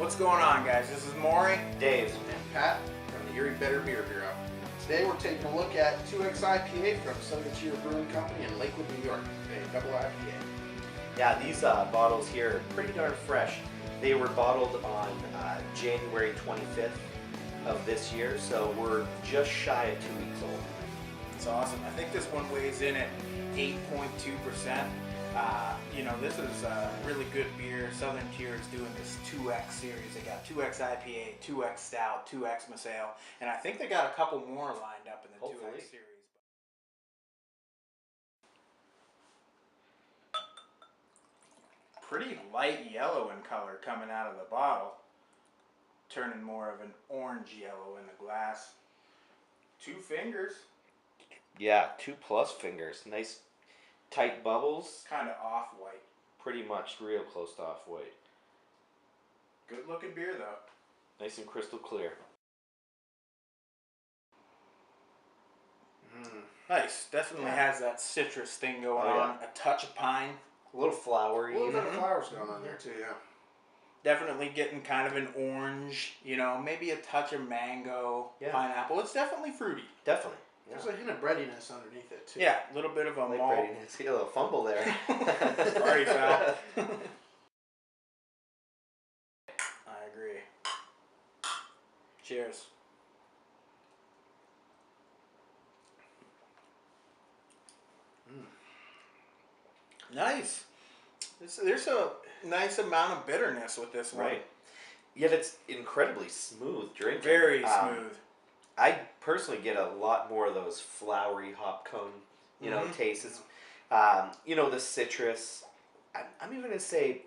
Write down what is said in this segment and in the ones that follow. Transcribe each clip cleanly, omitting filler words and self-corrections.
What's going on, guys? This is Maury. Dave. And Pat from the Erie Better Beer Bureau. Today we're taking a look at 2X IPA from Southern Tier Brewing Company in Lakewood, New York, a double IPA. Yeah, these bottles here are pretty darn fresh. They were bottled on January 25th of this year, so we're just shy of 2 weeks old. It's awesome. I think this one weighs in at 8.2%. This is a really good beer. Southern Tier is doing this 2X series. They got 2X IPA, 2X Stout, 2X Ale, and I think they got a couple more lined up in the Hopefully. 2X series. Pretty light yellow in color coming out of the bottle, turning more of an orange yellow in the glass. 2 fingers. Yeah, 2+ fingers. Nice tight bubbles. Kind of off-white. Pretty much real close to off-white. Good looking beer though. Nice and crystal clear. Nice. Definitely has that citrus thing going Oh, yeah. on. A touch of pine. A little flowery. A little bit of flowers going on there too, yeah. Definitely getting kind of an orange, maybe a touch of mango, pineapple. It's definitely fruity. Definitely. Yeah. There's a hint of breadiness underneath it too. Yeah, a little bit of a Light malt. breadiness. See a little fumble there. Sorry, Sal. I agree. Cheers. Nice. There's a nice amount of bitterness with this one. Right. Yet it's incredibly smooth drinking. Very smooth. I personally get a lot more of those flowery hop cone, tastes. The citrus. I'm even going to say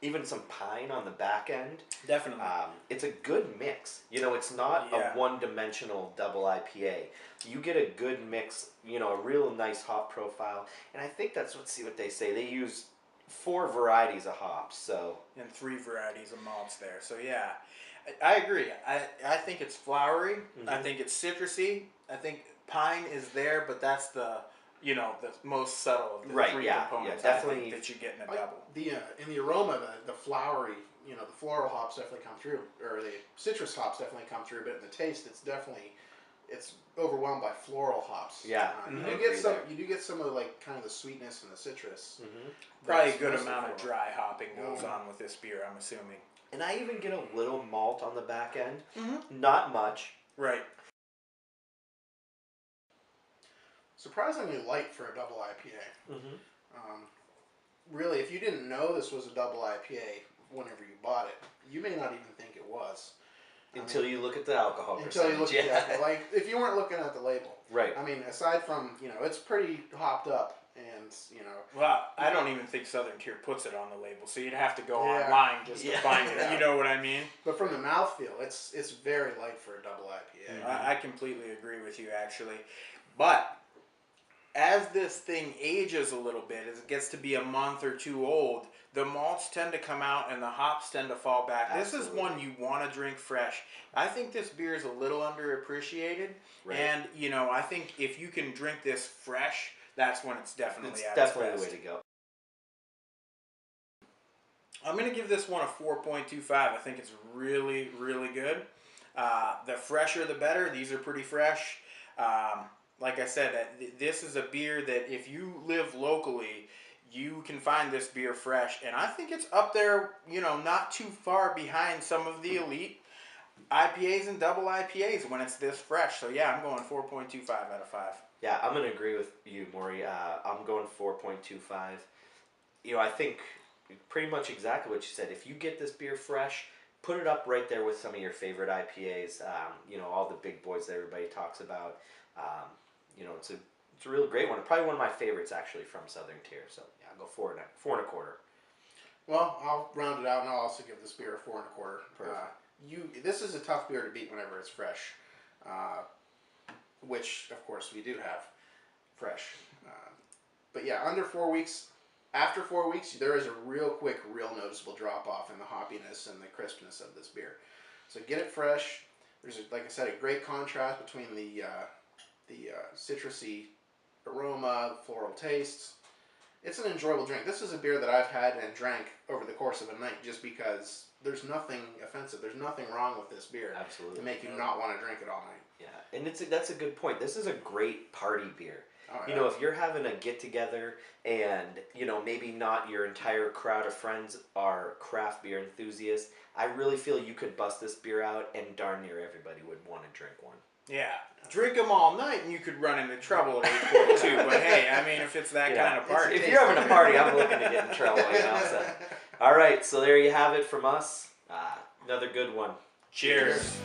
even some pine on the back end. Definitely. It's a good mix. It's not a one-dimensional double IPA. You get a good mix, a real nice hop profile. And I think let's see what they say. They use 4 varieties of hops, so. And 3 varieties of malts there. So yeah, I agree. I think it's flowery. Mm-hmm. I think it's citrusy. I think pine is there, but that's the most subtle of the 3 components. Definitely. I think that you get in a double. In the aroma, the flowery, the floral hops definitely come through, or the citrus hops definitely come through. But in the taste, it's overwhelmed by floral hops. Yeah, you do get some of kind of the sweetness and the citrus. Mm-hmm. Probably a good amount of dry hopping goes on with this beer, I'm assuming. And I even get a little malt on the back end. Mm-hmm. Not much. Right. Surprisingly light for a double IPA. Mm-hmm. Really, if you didn't know this was a double IPA whenever you bought it, you may not even think it was. Until you look at the alcohol Until percentage. you look at the alcohol. Like, if you weren't looking at the label. Right. I mean, aside from, it's pretty hopped up and, Well, I don't even think Southern Tier puts it on the label, so you'd have to go online just to find it. Yeah. You know what I mean? But from the mouthfeel, it's very light for a double IPA. I completely agree with you, actually. But as this thing ages a little bit, as it gets to be a month or 2 old, the malts tend to come out and the hops tend to fall back. Absolutely. This is one you want to drink fresh. I think this beer is a little underappreciated. Right. And, I think if you can drink this fresh, that's when it's definitely at definitely its the best. way to go. I'm going to give this one a 4.25. I think it's really, really good. The fresher, the better. These are pretty fresh. Like I said, this is a beer that if you live locally, you can find this beer fresh. And I think it's up there, not too far behind some of the elite IPAs and double IPAs when it's this fresh. So yeah, I'm going 4.25 out of 5. Yeah, I'm going to agree with you, Maury. I'm going 4.25. I think pretty much exactly what you said. If you get this beer fresh, put it up right there with some of your favorite IPAs. All the big boys that everybody talks about. It's a real great one. Probably one of my favorites actually from Southern Tier. So yeah, I'll go 4.25. Well, I'll round it out and I'll also give this beer a 4.25. Perfect. This is a tough beer to beat whenever it's fresh, which of course we do have fresh. But yeah, under 4 weeks. After 4 weeks, there is a real noticeable drop off in the hoppiness and the crispness of this beer. So get it fresh. There's, like I said, a great contrast between the citrusy aroma, floral tastes. It's an enjoyable drink. This is a beer that I've had and drank over the course of a night just because there's nothing offensive. There's nothing wrong with this beer Absolutely. to make you not want to drink it all night. Yeah, and that's a good point. This is a great party beer. Oh, You know, if you're having a get together and, you know, maybe not your entire crowd of friends are craft beer enthusiasts, I really feel you could bust this beer out and darn near everybody would want to drink one. Yeah. Drink them all night and you could run into trouble at 8:42. But hey, I mean, if it's that kind of party. If you're having a party, I'm looking to get in trouble, you know. So. All right, so there you have it from us. Another good one. Cheers.